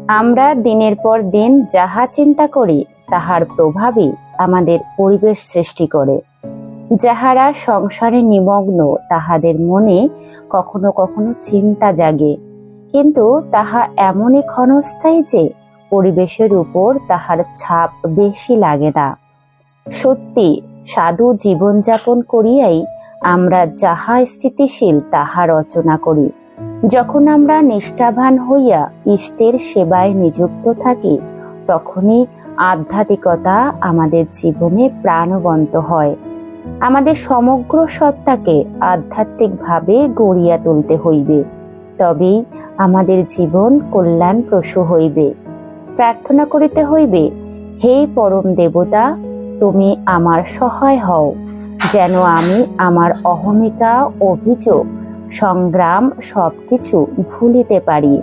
আমরা দিনের পর দিন যাহা চিন্তা করি তাহার প্রভাবই আমাদের পরিবেশ সৃষ্টি করে। যাহারা সংসারে নিমগ্ন তাহাদের মনে কখনো কখনো চিন্তা জাগে, কিন্তু তাহা এমনই ক্ষণস্থায়ী যে পরিবেশের উপর তাহার ছাপ বেশি লাগে না। সত্যি সাধু জীবনযাপন করিয়াই আমরা যাহা স্থিতিশীল তাহা রচনা করি। যখন আমরা নিষ্ঠাবান হইয়া ইষ্টের সেবায় নিযুক্ত থাকি, তখনই আধ্যাত্মিকতা আমাদের জীবনে প্রাণবন্ত হয়। আমাদের সমগ্র সত্তাকে আধ্যাত্মিকভাবে গড়িয়া তুলতে হইবে, তবেই আমাদের জীবন কল্যাণপ্রসূ হইবে। প্রার্থনা করিতে হইবে, হে পরম দেবতা, তুমি আমার সহায় হও, যেন আমি আমার অহমিকা, অভিযোগ, সংগ্রাম সবকিছু ভুলিতে পারি।